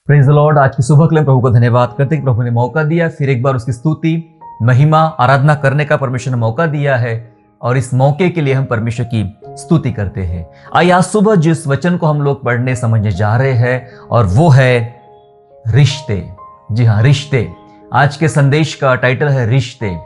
Praise the Lord. आज की सुबह के लिए प्रभु को धन्यवाद करते हैं कि प्रभु ने मौका दिया, फिर एक बार उसकी स्तुति महिमा आराधना करने का परमेश्वर ने मौका दिया है और इस मौके के लिए हम परमेश्वर की स्तुति करते हैं। आइए आज सुबह जिस वचन को हम लोग पढ़ने समझने जा रहे हैं और वो है रिश्ते। जी हाँ, रिश्ते। आज के संदेश का टाइटल है रिश्ते।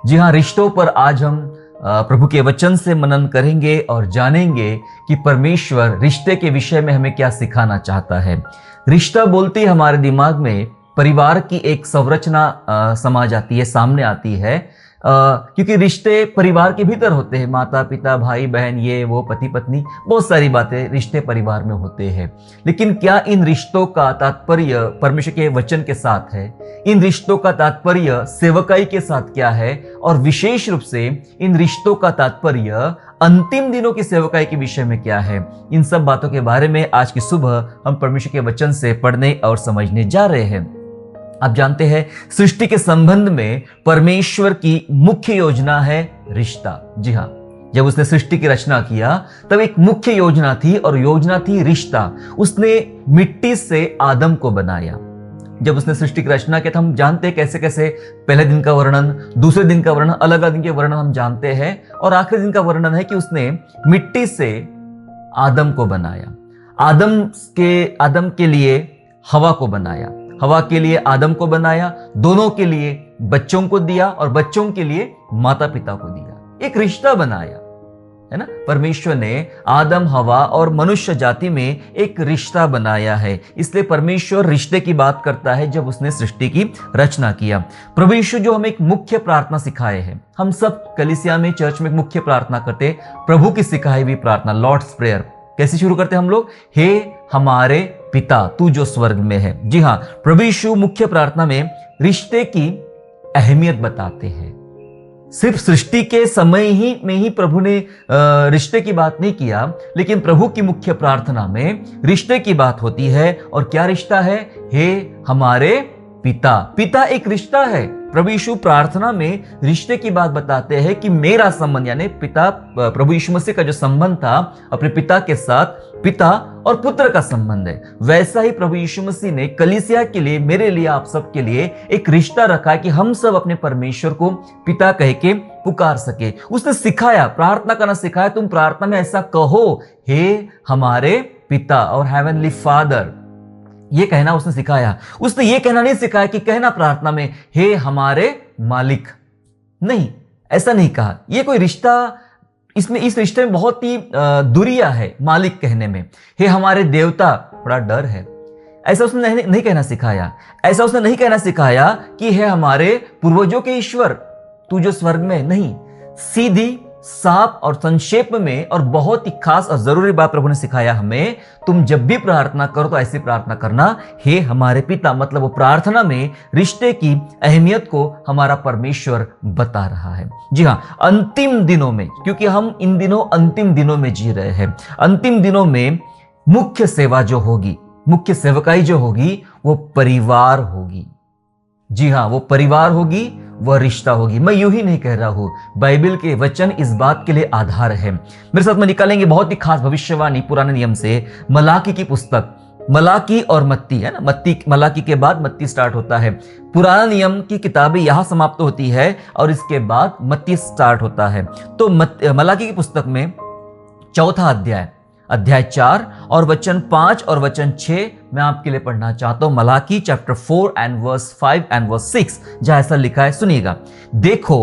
जी हाँ, रिश्तों पर आज हम प्रभु के वचन से मनन करेंगे और जानेंगे कि परमेश्वर रिश्ते के विषय में हमें क्या सिखाना चाहता है। रिश्ता बोलते ही हमारे दिमाग में परिवार की एक संरचना समा जाती है, सामने आती है, क्योंकि रिश्ते परिवार के भीतर होते हैं। माता पिता, भाई बहन, ये वो, पति पत्नी, बहुत सारी बातें रिश्ते परिवार में होते हैं। लेकिन क्या इन रिश्तों का तात्पर्य परमेश्वर के वचन के साथ है? इन रिश्तों का तात्पर्य सेवकाई के साथ क्या है? और विशेष रूप से इन रिश्तों का तात्पर्य अंतिम दिनों की सेवकाई के विषय में क्या है? इन सब बातों के बारे में आज की सुबह हम परमेश्वर के वचन से पढ़ने और समझने जा रहे हैं। आप जानते हैं, सृष्टि के संबंध में परमेश्वर की मुख्य योजना है रिश्ता। जी हाँ, जब उसने सृष्टि की रचना किया तब एक मुख्य योजना थी और योजना थी रिश्ता। उसने मिट्टी से आदम को बनाया। जब उसने सृष्टि की रचना किया, हम जानते हैं कैसे कैसे पहले दिन का वर्णन, दूसरे दिन का वर्णन, अलग अलग दिन के वर्णन हम जानते हैं, और आखिरी दिन का वर्णन है कि उसने मिट्टी से आदम को बनाया। आदम के लिए हवा को बनाया, हवा के लिए आदम को बनाया, दोनों के लिए बच्चों को दिया और बच्चों के लिए माता पिता को दिया। एक रिश्ता बनाया, है ना। परमेश्वर ने आदम, हवा और मनुष्य जाति में एक रिश्ता बनाया है। इसलिए परमेश्वर रिश्ते की बात करता है जब उसने सृष्टि की रचना किया। प्रभु यीशु जो हमें एक मुख्य प्रार्थना सिखाए हैं, हम सब कलीसिया में, चर्च में एक मुख्य प्रार्थना करते, प्रभु की सिखाई हुई प्रार्थना, लॉर्ड्स प्रेयर। कैसे शुरू करते हम लोग? हे हमारे पिता, तू जो स्वर्ग में है। जी हाँ, प्रभु यीशु मुख्य प्रार्थना में रिश्ते की अहमियत बताते हैं। सिर्फ सृष्टि के समय में ही प्रभु ने रिश्ते की बात नहीं किया, लेकिन प्रभु की मुख्य प्रार्थना में रिश्ते की बात होती है। और क्या रिश्ता है? हे हमारे पिता। पिता एक रिश्ता है। प्रभु यीशु प्रार्थना में रिश्ते की बात बताते हैं कि मेरा संबंध, यानी पिता, प्रभु यीशु मसीह का जो संबंध था अपने पिता के साथ, पिता और पुत्र का संबंध है। वैसा ही प्रभु यीशु मसीह ने कलीसिया के लिए, मेरे लिए, आप सब के लिए एक रिश्ता रखा है कि हम सब अपने परमेश्वर को पिता कह के पुकार सके। उसने सिखाया, प्रार्थना करना सिखाया। तुम प्रार्थना में ऐसा कहो, हे हमारे पिता और हेवनली फादर, ये कहना उसने सिखाया। उसने ये कहना नहीं सिखाया कि कहना प्रार्थना में हे हमारे मालिक, नहीं, ऐसा नहीं कहा। ये कोई रिश्ता, इसमें इस रिश्ते में बहुत ही दूरिया है मालिक कहने में। हे हमारे देवता, बड़ा डर है, ऐसा उसने नहीं कहना सिखाया। ऐसा उसने नहीं कहना सिखाया कि हे हमारे पूर्वजों के ईश्वर, तू जो स्वर्ग में, नहीं। सीधी, साफ और संक्षेप में और बहुत ही खास और जरूरी बात प्रभु ने सिखाया हमें, तुम जब भी प्रार्थना करो तो ऐसी प्रार्थना करना, हे हमारे पिता। मतलब वो प्रार्थना में रिश्ते की अहमियत को हमारा परमेश्वर बता रहा है। जी हाँ, अंतिम दिनों में, क्योंकि हम इन दिनों अंतिम दिनों में जी रहे हैं, अंतिम दिनों में मुख्य सेवा जो होगी, मुख्य सेवकाई जो होगी, वो परिवार होगी। जी हाँ, वो परिवार होगी, वह रिश्ता होगी। मैं यूं ही नहीं कह रहा हूं, बाइबल के वचन इस बात के लिए आधार है। मेरे साथ में निकालेंगे बहुत ही खास भविष्यवाणी पुराने नियम से, मलाकी की पुस्तक। मलाकी और मत्ती, है ना, मलाकी के बाद मत्ती स्टार्ट होता है। पुराना नियम की किताबें यहां समाप्त होती है और इसके बाद मत्ती स्टार्ट होता है। तो मलाकी की पुस्तक में चौथा अध्याय 4 और वचन 5 और वचन 6 मैं आपके लिए पढ़ना चाहता हूं। मलाकी chapter 4 and verse 5 and verse 6, जहां ऐसा लिखा है, सुनिएगा। देखो,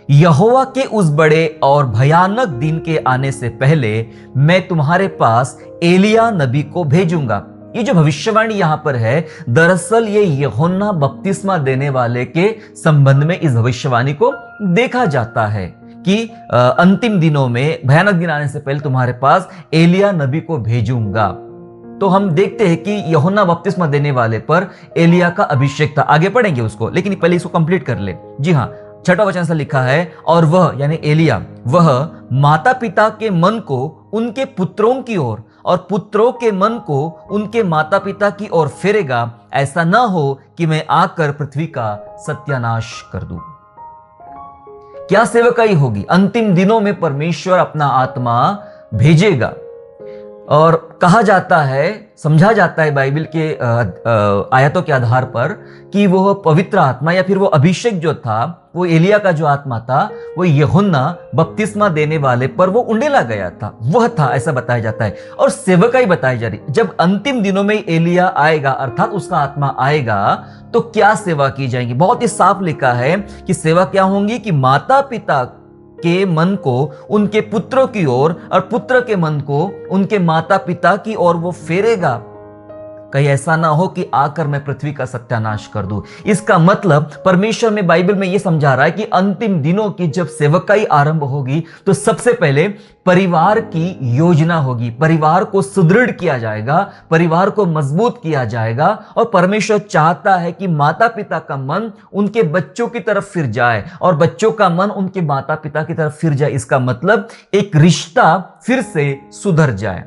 यहोवा के उस बड़े और भयानक दिन के आने से पहले मैं तुम्हारे पास एलिया नबी को भेजूंगा। ये जो भविष्यवाणी यहां पर है, दरअसल ये यूहन्ना बपतिस्मा देने वाले के संबंध में इस भविष्यवाणी को देखा जाता है कि अंतिम दिनों में, भयानक दिन आने से पहले तुम्हारे पास एलिया नबी को भेजूंगा। तो हम देखते हैं कि यूहन्ना बपतिस्मा देने वाले पर एलिया का अभिषेक था। आगे पढ़ेंगे उसको, लेकिन पहले इसको कंप्लीट कर ले। जी हाँ, 6वां वचन से लिखा है, और वह यानी एलिया, वह माता पिता के मन को उनके पुत्रों की ओर और पुत्रों के मन को उनके माता पिता की ओर फेरेगा, ऐसा ना हो कि मैं आकर पृथ्वी का सत्यानाश कर दूं। क्या सेवकाई होगी? अंतिम दिनों में परमेश्वर अपना आत्मा भेजेगा और कहा जाता है, समझा जाता है बाइबल के आयतों के आधार पर कि वो पवित्र आत्मा या फिर वो अभिषेक जो था, वो एलिया का जो आत्मा था, वो यूहन्ना बपतिस्मा देने वाले पर वो उंडेला गया था, वह था, ऐसा बताया जाता है। और सेवकाई बताई जा रही, जब अंतिम दिनों में एलिया आएगा अर्थात उसका आत्मा आएगा तो क्या सेवा की जाएगी। बहुत ही साफ लिखा है कि सेवा क्या होंगी कि माता पिता के मन को उनके पुत्रों की ओर और पुत्र के मन को उनके माता पिता की ओर वो फेरेगा। कहीं ऐसा ना हो कि आकर मैं पृथ्वी का सत्यानाश कर दूं। इसका मतलब परमेश्वर में बाइबल में यह समझा रहा है कि अंतिम दिनों की जब सेवकाई आरंभ होगी तो सबसे पहले परिवार की योजना होगी, परिवार को सुदृढ़ किया जाएगा, परिवार को मजबूत किया जाएगा। और परमेश्वर चाहता है कि माता पिता का मन उनके बच्चों की तरफ फिर जाए और बच्चों का मन उनके माता पिता की तरफ फिर जाए। इसका मतलब एक रिश्ता फिर से सुधर जाए,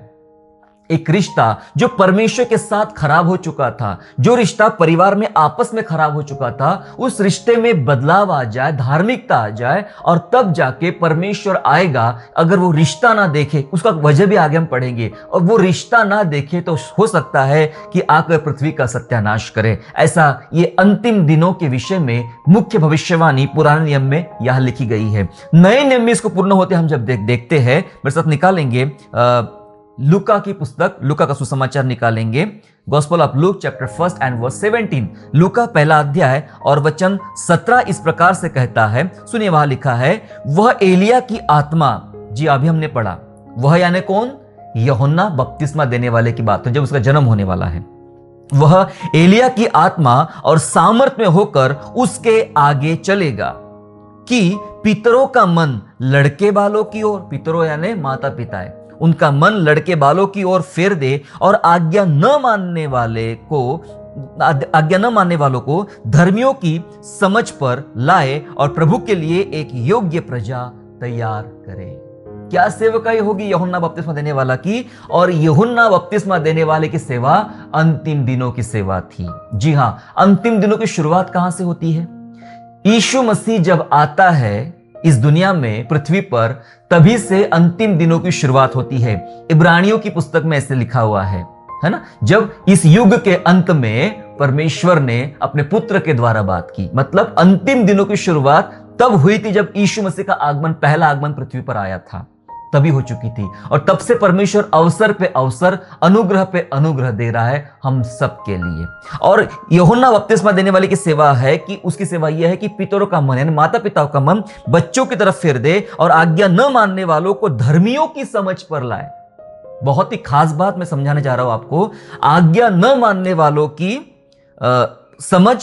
एक रिश्ता जो परमेश्वर के साथ खराब हो चुका था, जो रिश्ता परिवार में आपस में खराब हो चुका था, उस रिश्ते में बदलाव आ जाए, धार्मिकता आ जाए और तब जाके परमेश्वर आएगा। अगर वो रिश्ता ना देखे, उसका वजह भी आगे हम पढ़ेंगे, और वो रिश्ता ना देखे तो हो सकता है कि आकर पृथ्वी का सत्यानाश करे। ऐसा ये अंतिम दिनों के विषय में मुख्य भविष्यवाणी पुराने नियम में यह लिखी गई है। नए नियम में इसको पूर्ण होते हम जब देखते हैं, मेरे साथ निकालेंगे लूका की पुस्तक, लूका का सुसमाचार निकालेंगे, gospel of Luke chapter 1 and verse 17। लूका पहला अध्याय और वचन 17 इस प्रकार से कहता है, सुनिए, वहां लिखा है, वह एलिया की आत्मा, जी अभी हमने पढ़ा, वह यानी कौन? यूहन्ना बपतिस्मा देने वाले की बात है, जब उसका जन्म होने वाला है। वह एलिया की आत्मा और सामर्थ में होकर उसके आगे चलेगा कि पितरों का मन लड़के बालों की ओर, पितरों यानी माता पिता है, उनका मन लड़के बालों की ओर फेर दे और आज्ञा न मानने वालों को धर्मियों की समझ पर लाए और प्रभु के लिए एक योग्य प्रजा तैयार करे। क्या सेवकाई होगी यूहन्ना बपतिस्मा देने वाला की? और यूहन्ना बपतिस्मा देने वाले की सेवा अंतिम दिनों की सेवा थी। जी हां, अंतिम दिनों की शुरुआत कहां से होती है? यीशु मसीह जब आता है इस दुनिया में, पृथ्वी पर, तभी से अंतिम दिनों की शुरुआत होती है। इब्रानियों की पुस्तक में ऐसे लिखा हुआ है ना, जब इस युग के अंत में परमेश्वर ने अपने पुत्र के द्वारा बात की, मतलब अंतिम दिनों की शुरुआत तब हुई थी जब यीशु मसीह का आगमन, पहला आगमन पृथ्वी पर आया था, तभी हो चुकी थी। और तब से परमेश्वर अवसर पे अवसर, अनुग्रह पे अनुग्रह दे रहा है हम सब के लिए। और यूहन्ना बपतिस्मा देने वाले की सेवा है कि उसकी सेवा यह है कि पितरों का मन, यानी माता पिता का मन बच्चों की तरफ फेर दे और आज्ञा न मानने वालों को धर्मियों की समझ पर लाए। बहुत ही खास बात मैं समझाने जा रहा हूं आपको। आज्ञा न मानने वालों की समझ,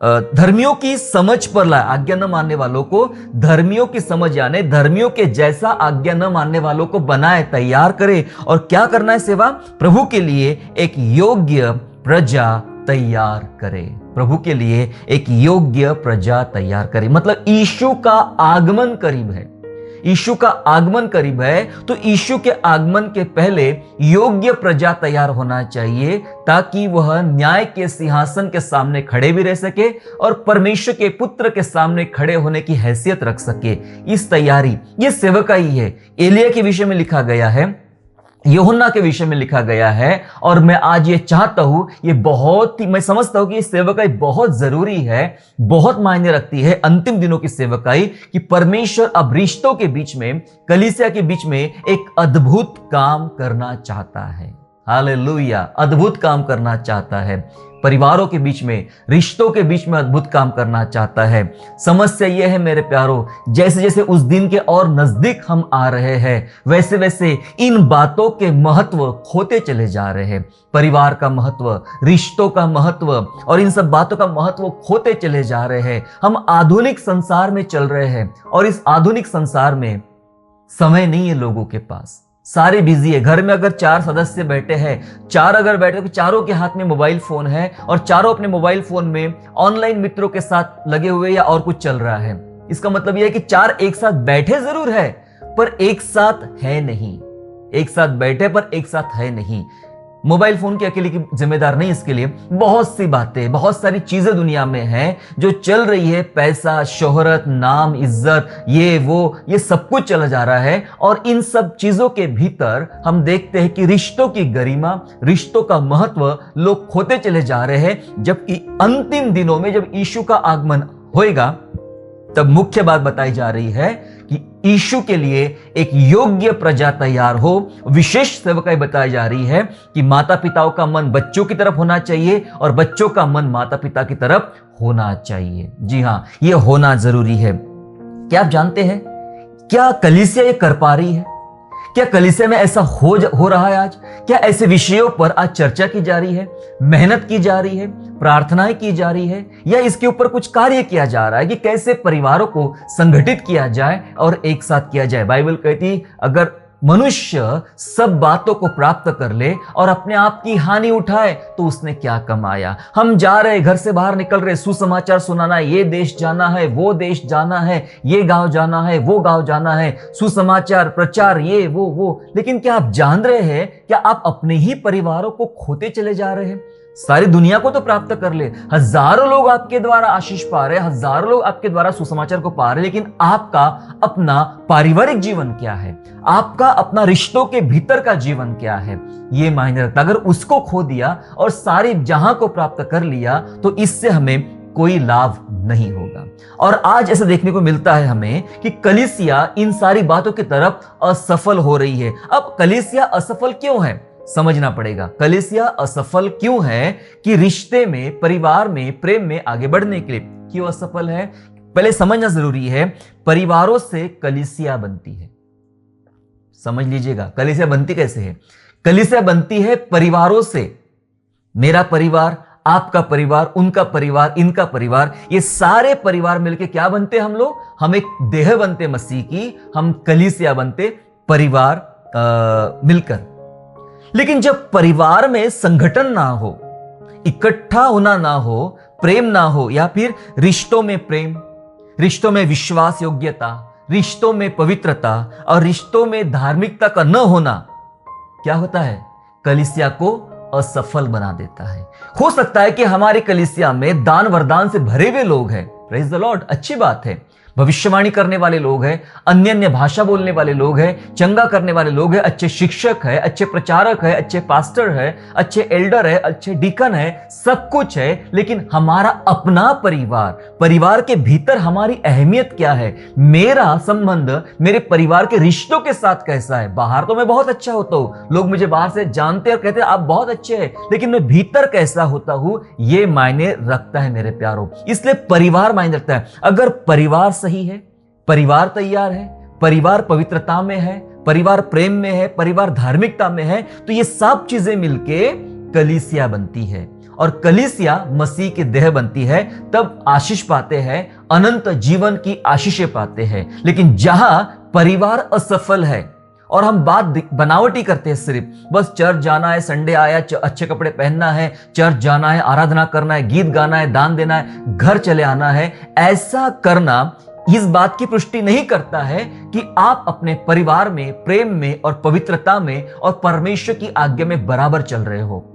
धर्मियों की समझ पर लाए। आज्ञा न मानने वालों को धर्मियों की समझ, यानी धर्मियों के जैसा आज्ञा न मानने वालों को बनाए, तैयार करे। और क्या करना है? सेवा, प्रभु के लिए एक योग्य प्रजा तैयार करे। प्रभु के लिए एक योग्य प्रजा तैयार करे, मतलब यीशु का आगमन करीब है। यीशु का आगमन करीब है तो यीशु के आगमन के पहले योग्य प्रजा तैयार होना चाहिए, ताकि वह न्याय के सिंहासन के सामने खड़े भी रह सके और परमेश्वर के पुत्र के सामने खड़े होने की हैसियत रख सके। इस तैयारी, ये सेवकाई है। एलिया के विषय में लिखा गया है, यूहन्ना के विषय में लिखा गया है। और मैं आज ये चाहता हूं, ये बहुत ही, मैं समझता हूं कि ये सेवकाई बहुत जरूरी है, बहुत मायने रखती है अंतिम दिनों की सेवकाई, कि परमेश्वर अब रिश्तों के बीच में, कलीसिया के बीच में एक अद्भुत काम करना चाहता है। हालेलुया, अद्भुत काम करना चाहता है। परिवारों के बीच में, रिश्तों के बीच में अद्भुत काम करना चाहता है। समस्या यह है मेरे प्यारों, जैसे जैसे उस दिन के और नजदीक हम आ रहे हैं, वैसे वैसे इन बातों के महत्व खोते चले जा रहे हैं। परिवार का महत्व, रिश्तों का महत्व और इन सब बातों का महत्व खोते चले जा रहे हैं। हम आधुनिक संसार में चल रहे हैं और इस आधुनिक संसार में समय नहीं है लोगों के पास, सारे बिजी है। घर में अगर 4 सदस्य बैठे हैं, 4 अगर बैठे तो चारों के हाथ में मोबाइल फोन है और चारों अपने मोबाइल फोन में ऑनलाइन मित्रों के साथ लगे हुए या और कुछ चल रहा है। इसका मतलब यह है कि 4 एक साथ बैठे जरूर है पर एक साथ है नहीं, एक साथ बैठे पर एक साथ है नहीं। मोबाइल फोन की अकेले की जिम्मेदार नहीं इसके लिए। बहुत सी बातें, बहुत सारी चीजें दुनिया में हैं जो चल रही है। पैसा, शोहरत, नाम, इज्जत, ये वो, ये सब कुछ चला जा रहा है। और इन सब चीजों के भीतर हम देखते हैं कि रिश्तों की गरिमा, रिश्तों का महत्व लोग खोते चले जा रहे हैं। जबकि अंतिम दिनों में जब यीशु का आगमन होएगा तब मुख्य बात बताई जा रही है कि यीशु के लिए एक योग्य प्रजा तैयार हो। विशेष सेवकाई बताई जा रही है कि माता पिताओं का मन बच्चों की तरफ होना चाहिए और बच्चों का मन माता पिता की तरफ होना चाहिए। जी हां, यह होना जरूरी है। क्या आप जानते हैं, क्या कलीसिया ये कर पा रही है? क्या कलीसिया में ऐसा हो रहा है आज? क्या ऐसे विषयों पर आज चर्चा की जा रही है, मेहनत की जा रही है, प्रार्थनाएं की जा रही है, या इसके ऊपर कुछ कार्य किया जा रहा है कि कैसे परिवारों को संगठित किया जाए और एक साथ किया जाए? बाइबल कहती अगर मनुष्य सब बातों को प्राप्त कर ले और अपने आप की हानि उठाए तो उसने क्या कमाया? हम जा रहे, घर से बाहर निकल रहे, सुसमाचार सुनाना है, ये देश जाना है, वो देश जाना है, ये गांव जाना है, वो गांव जाना है, सुसमाचार प्रचार, ये वो, लेकिन क्या आप जान रहे हैं, क्या आप अपने ही परिवारों को खोते चले जा रहे हैं? सारी दुनिया को तो प्राप्त कर ले, हजारों लोग आपके द्वारा आशीष पा रहे, हजारों लोग आपके द्वारा सुसमाचार को पा रहे, लेकिन आपका अपना पारिवारिक जीवन क्या है? आपका अपना रिश्तों के भीतर का जीवन क्या है? ये मायने रखता। अगर उसको खो दिया और सारी जहां को प्राप्त कर लिया तो इससे हमें कोई लाभ नहीं होगा। और आज ऐसा देखने को मिलता है हमें कि कलीसिया इन सारी बातों की तरफ असफल हो रही है। अब कलीसिया असफल क्यों है समझना पड़ेगा। कलीसिया असफल क्यों है कि रिश्ते में, परिवार में, प्रेम में आगे बढ़ने के लिए क्यों असफल है? पहले समझना जरूरी है, परिवारों से कलीसिया बनती है। समझ लीजिएगा, कलीसिया बनती कैसे है? कलीसिया बनती है परिवारों से। मेरा परिवार, आपका परिवार, उनका परिवार, इनका परिवार, ये सारे परिवार मिलकर क्या बनते? हम लोग, हम एक देह बनते मसीह की, हम कलीसिया बनते, परिवार मिलकर। लेकिन जब परिवार में संगठन ना हो, इकट्ठा होना ना हो, प्रेम ना हो, या फिर रिश्तों में प्रेम, रिश्तों में विश्वास योग्यता, रिश्तों में पवित्रता और रिश्तों में धार्मिकता का न होना, क्या होता है? कलीसिया को असफल बना देता है। हो सकता है कि हमारी कलीसिया में दान वरदान से भरे हुए लोग हैं, प्रेज द लॉर्ड, अच्छी बात है, भविष्यवाणी करने वाले लोग हैं, अन्य अन्य भाषा बोलने वाले लोग हैं, चंगा करने वाले लोग हैं, अच्छे शिक्षक है, अच्छे प्रचारक है, अच्छे पास्टर है, अच्छे एल्डर है, अच्छे डीकन है, सब कुछ है। लेकिन हमारा अपना परिवार, परिवार के भीतर हमारी अहमियत क्या है? मेरा संबंध मेरे परिवार के रिश्तों के साथ कैसा है? बाहर तो मैं बहुत अच्छा होता हूं, लोग मुझे बाहर से जानते और कहते हैं आप बहुत अच्छे हैं, लेकिन मैं भीतर कैसा होता हूं, ये मायने रखता है मेरे प्यारों। इसलिए परिवार मायने रखता है। अगर परिवार सही है, परिवार तैयार है, परिवार पवित्रता में है, परिवार प्रेम में है, परिवार धार्मिकता में है, तो ये सब चीजें मिलके कलीसिया बनती है। और कलीसिया मसीह की देह बनती है, तब आशीष पाते हैं, अनंत जीवन की आशीषें पाते हैं। लेकिन जहां परिवार असफल है और हम बात बनावटी करते हैं, सिर्फ बस चर्च जाना है, संडे आया, अच्छे कपड़े पहनना है, चर्च जाना है, आराधना करना है, गीत गाना है, दान देना है, घर चले आना है, ऐसा करना इस बात की पुष्टि नहीं करता है कि आप अपने परिवार में, प्रेम में और पवित्रता में और परमेश्वर की आज्ञा में बराबर चल रहे हो।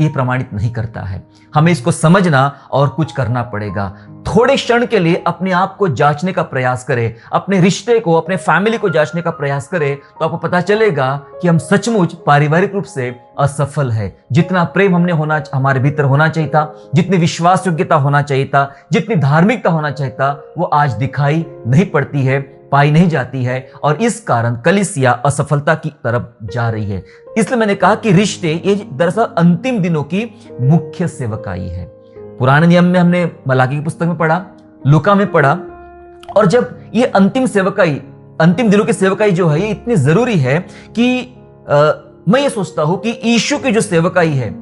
ये प्रमाणित नहीं करता है। हमें इसको समझना और कुछ करना पड़ेगा। थोड़े क्षण के लिए अपने आप को जांचने का प्रयास करें, अपने रिश्ते को, अपने फैमिली को जांचने का प्रयास करें, तो आपको पता चलेगा कि हम सचमुच पारिवारिक रूप से असफल है। जितना प्रेम हमारे भीतर होना चाहिए था, जितनी विश्वास योग्यता होना चाहिए था, जितनी धार्मिकता होना चाहिए था, वो आज दिखाई नहीं पड़ती है, पाई नहीं जाती है, और इस कारण कलीसिया असफलता की तरफ जा रही है। इसलिए मैंने कहा कि रिश्ते ये दरअसल अंतिम दिनों की मुख्य सेवकाई है। पुराने नियम में हमने मलाकी की पुस्तक में पढ़ा, लूका में पढ़ा, और जब ये अंतिम सेवकाई, अंतिम दिनों की सेवकाई जो है, ये इतनी जरूरी है कि मैं ये सोचता हूं कि यीशु की जो सेवकाई है,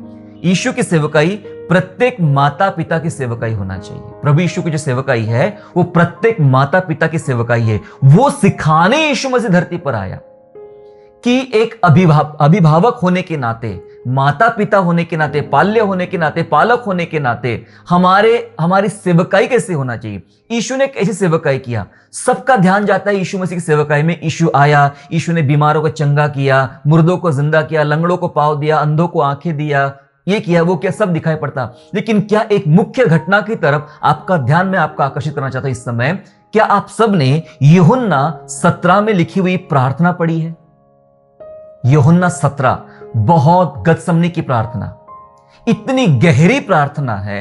यीशु की सेवकाई प्रत्येक माता पिता की सेवकाई होना चाहिए। प्रभु यीशु की जो सेवकाई है वो प्रत्येक माता पिता की सेवकाई है। वो सिखाने यीशु मसीह धरती पर आया कि एक अभिभावक होने के नाते माता पिता होने के नाते, पाल्य होने के नाते, पालक होने के नाते हमारी सेवकाई कैसे होना चाहिए। यीशु ने कैसी सेवकाई किया। सबका ध्यान जाता है यीशु मसीह की सेवकाई में। यीशु आया, यीशु ने बीमारों को चंगा किया, मुर्दों को जिंदा किया, लंगड़ों को पाँव दिया, अंधों को आंखें दिया, ये किया वो किया, सब दिखाई पड़ता। लेकिन क्या एक मुख्य घटना की तरफ आपका ध्यान में आपका आकर्षित करना चाहता हूं इस समय, क्या आप सब ने यूहन्ना 17 में लिखी हुई प्रार्थना पढ़ी है? यूहन्ना 17 बहुत गतसमनी की प्रार्थना, इतनी गहरी प्रार्थना है,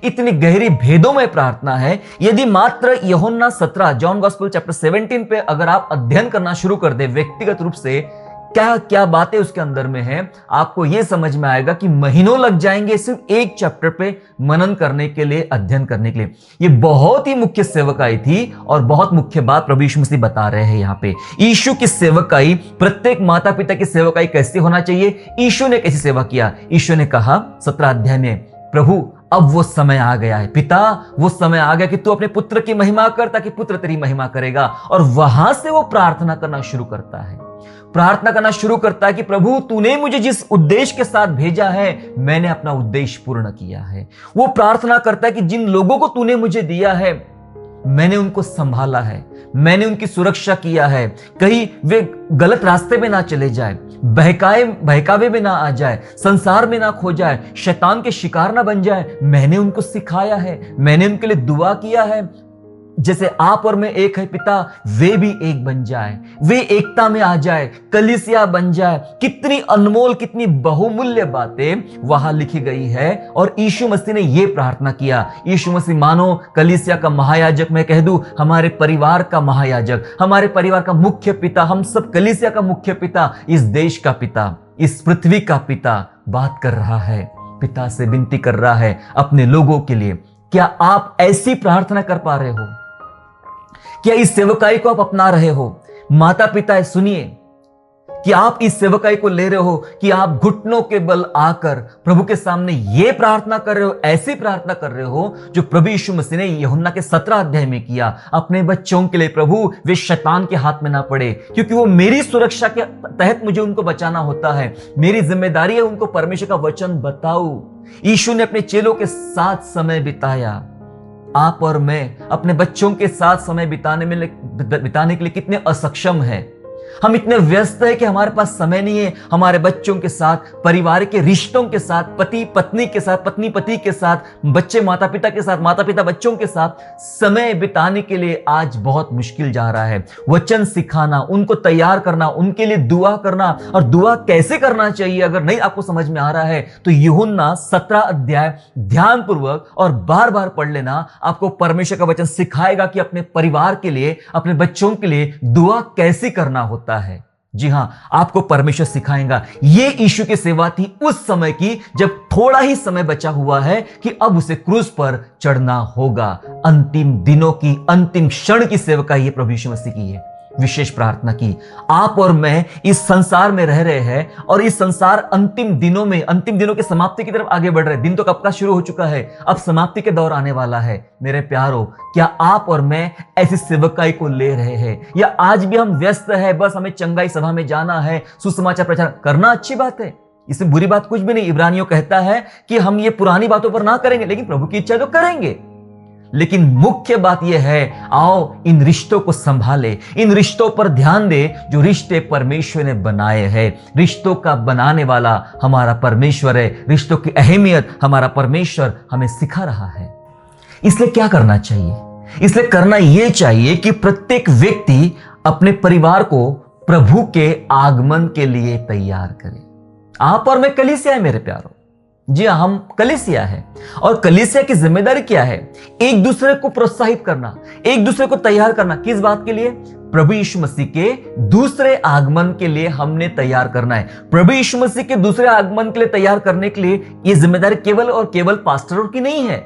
इतनी गहरी भेदों में प्रार्थना है। यदि मात्र यूहन्ना 17 जॉन गॉस्पेल चैप्टर 17 पे अगर आप अध्ययन करना शुरू कर दे व्यक्तिगत रूप से, क्या क्या बातें उसके अंदर में हैं, आपको यह समझ में आएगा कि महीनों लग जाएंगे सिर्फ एक चैप्टर पे मनन करने के लिए, अध्ययन करने के लिए। ये बहुत ही मुख्य सेवकाई थी और बहुत मुख्य बात प्रभु यीशु मसीह बता रहे हैं यहां पे। यीशु की सेवकाई, प्रत्येक माता पिता की सेवकाई कैसे होना चाहिए, यीशु ने कैसी सेवा किया। यीशु ने कहा 17 अध्याय में, प्रभु अब वो समय आ गया है, पिता वो समय आ गया कि तू अपने पुत्र की महिमा कर ताकि पुत्र तेरी महिमा करेगा। और वहां से वो प्रार्थना करना शुरू करता है, प्रार्थना करना शुरू करता है कि प्रभु तूने मुझे जिस उद्देश्य के साथ भेजा है, मैंने अपना उद्देश्य पूर्ण किया है। वो प्रार्थना करता है कि जिन लोगों को तूने मुझे दिया है, मैंने उनको संभाला है, मैंने उनकी सुरक्षा किया है, कहीं वे गलत रास्ते में ना चले जाए, बहकावे में ना आ जाए, संसार में ना खो जाए, शैतान के शिकार ना बन जाए। मैंने उनको सिखाया है, मैंने उनके लिए दुआ किया है, जैसे आप और मैं एक है पिता, वे भी एक बन जाए, वे एकता में आ जाए, कलीसिया बन जाए। कितनी अनमोल, कितनी बहुमूल्य बातें वहां लिखी गई है। और यीशु मसीह ने यह प्रार्थना किया। यीशु मसीह मानो कलीसिया का महायाजक, मैं कह दूं हमारे परिवार का महायाजक, हमारे परिवार का मुख्य पिता, हम सब कलीसिया का मुख्य पिता, इस देश का पिता, इस पृथ्वी का पिता बात कर रहा है, पिता से विनती कर रहा है अपने लोगों के लिए। क्या आप ऐसी प्रार्थना कर पा रहे हो? क्या इस सेवकाई को आप अपना रहे हो? माता पिता सुनिए कि आप इस सेवकाई को ले रहे हो कि आप घुटनों के बल आकर प्रभु के सामने ये प्रार्थना कर रहे हो, ऐसी प्रार्थना कर रहे हो जो प्रभु यीशु मसीह ने यूहन्ना के 17 अध्याय में किया अपने बच्चों के लिए। प्रभु वे शैतान के हाथ में ना पड़े, क्योंकि वो मेरी सुरक्षा के तहत मुझे उनको बचाना होता है, मेरी जिम्मेदारी है उनको परमेश्वर का वचन बताऊं। यीशु ने अपने चेलों के साथ समय बिताया। आप और मैं अपने बच्चों के साथ समय बिताने के लिए कितने असक्षम हैं। हम इतने व्यस्त हैं कि हमारे पास समय नहीं है हमारे बच्चों के साथ, परिवार के रिश्तों के साथ, पति पत्नी के साथ, पत्नी पति के साथ, बच्चे माता पिता के साथ, माता पिता बच्चों के साथ समय बिताने के लिए आज बहुत मुश्किल जा रहा है। वचन सिखाना, उनको तैयार करना, उनके लिए दुआ करना, और दुआ कैसे करना चाहिए अगर नहीं आपको समझ में आ रहा है तो यूहन्ना 17 अध्याय ध्यानपूर्वक और बार बार पढ़ लेना। आपको परमेश्वर का वचन सिखाएगा कि अपने परिवार के लिए, अपने बच्चों के लिए दुआ कैसे करना होता है। जी हां, आपको परमेश्वर सिखाएगा। यह यीशु की सेवा थी उस समय की जब थोड़ा ही समय बचा हुआ है कि अब उसे क्रूस पर चढ़ना होगा। अंतिम दिनों की, अंतिम क्षण की सेवका यह प्रभु यीशु मसीह की है। विशेष प्रार्थना की। आप और मैं इस संसार में रह रहे हैं और इस संसार अंतिम दिनों में, अंतिम दिनों की समाप्ति की तरफ आगे बढ़ रहे हैं। दिन तो कब का शुरू हो चुका है, अब समाप्ति के दौर आने वाला है। मेरे प्यारो, क्या आप और मैं ऐसी सेवकाई को ले रहे हैं, या आज भी हम व्यस्त है, बस हमें चंगाई सभा में जाना है, सुसमाचार प्रचार करना, अच्छी बात है, इसमें बुरी बात कुछ भी नहीं। इब्रानियों कहता है कि हम ये पुरानी बातों पर ना करेंगे, लेकिन प्रभु की इच्छा तो करेंगे। लेकिन मुख्य बात यह है, आओ इन रिश्तों को संभाले, इन रिश्तों पर ध्यान दे जो रिश्ते परमेश्वर ने बनाए हैं। रिश्तों का बनाने वाला हमारा परमेश्वर है। रिश्तों की अहमियत हमारा परमेश्वर हमें सिखा रहा है। इसलिए क्या करना चाहिए? इसलिए करना यह चाहिए कि प्रत्येक व्यक्ति अपने परिवार को प्रभु के आगमन के लिए तैयार करे। आप और मैं कलीसिया है मेरे प्यारों, जी हम कलीसिया है। और कलीसिया की जिम्मेदारी क्या है? एक दूसरे को प्रोत्साहित करना, एक दूसरे को तैयार करना। किस बात के लिए? प्रभु यीशु मसीह के दूसरे आगमन के लिए हमने तैयार करना है। प्रभु यीशु मसीह के दूसरे आगमन के लिए तैयार करने के लिए यह जिम्मेदारी केवल और केवल पास्टरों की नहीं है,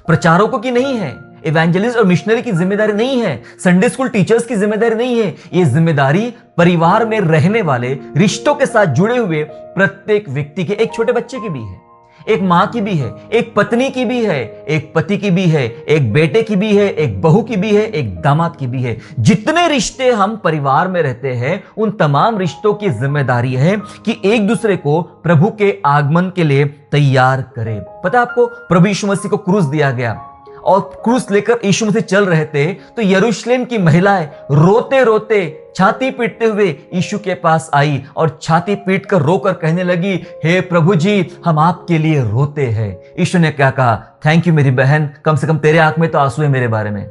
प्रचारकों की नहीं है, इवेंजलिस्ट और मिशनरी की जिम्मेदारी नहीं है, संडे स्कूल टीचर्स की जिम्मेदारी नहीं है। यह जिम्मेदारी परिवार में रहने वाले, रिश्तों के साथ जुड़े हुए प्रत्येक व्यक्ति के, एक छोटे बच्चे की भी है, एक मां की भी है, एक पत्नी की भी है, एक पति की भी है, एक बेटे की भी है, एक बहू की भी है, एक दामाद की भी है। जितने रिश्ते हम परिवार में रहते हैं, उन तमाम रिश्तों की जिम्मेदारी है कि एक दूसरे को प्रभु के आगमन के लिए तैयार करें। पता है आपको, प्रभु यीशु मसीह को क्रूस दिया गया और क्रूस लेकर यीशु मसीह चल रहे थे, तो यरूशलेम की महिलाएं रोते रोते, छाती पीटते हुए यीशु के पास आई और छाती पीट कर रोकर कहने लगी, हे प्रभु जी, हम आपके लिए रोते हैं। यीशु ने क्या कहा? थैंक यू मेरी बहन, कम से कम तेरे आंख में तो आंसू है मेरे बारे में।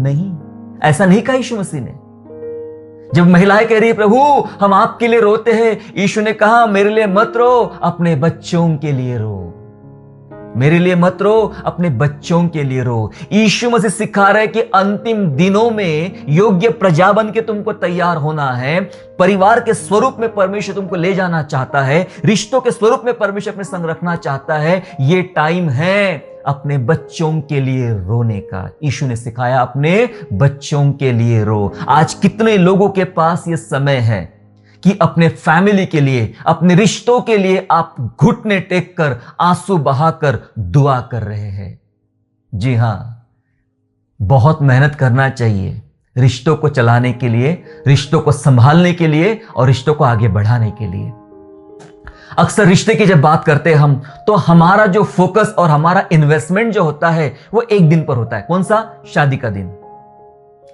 नहीं, ऐसा नहीं कहा यीशु मसीह ने। जब महिलाएं कह रही है, प्रभु हम आपके लिए रोते हैं, यीशु ने कहा, मेरे लिए मत रो, अपने बच्चों के लिए रो। मेरे लिए मत रो, अपने बच्चों के लिए रो। यीशु मसीह सिखा रहे कि अंतिम दिनों में योग्य प्रजा बन के तुमको तैयार होना है। परिवार के स्वरूप में परमेश्वर तुमको ले जाना चाहता है, रिश्तों के स्वरूप में परमेश्वर अपने संग रखना चाहता है। ये टाइम है अपने बच्चों के लिए रोने का। यीशु ने सिखाया, अपने बच्चों के लिए रो। आज कितने लोगों के पास ये समय है कि अपने फैमिली के लिए, अपने रिश्तों के लिए आप घुटने टेक कर, आंसू बहाकर दुआ कर रहे हैं। जी हां, बहुत मेहनत करना चाहिए रिश्तों को चलाने के लिए, रिश्तों को संभालने के लिए और रिश्तों को आगे बढ़ाने के लिए। अक्सर रिश्ते की जब बात करते हैं हम, तो हमारा जो फोकस और हमारा इन्वेस्टमेंट जो होता है वो एक दिन पर होता है। कौन सा? शादी का दिन,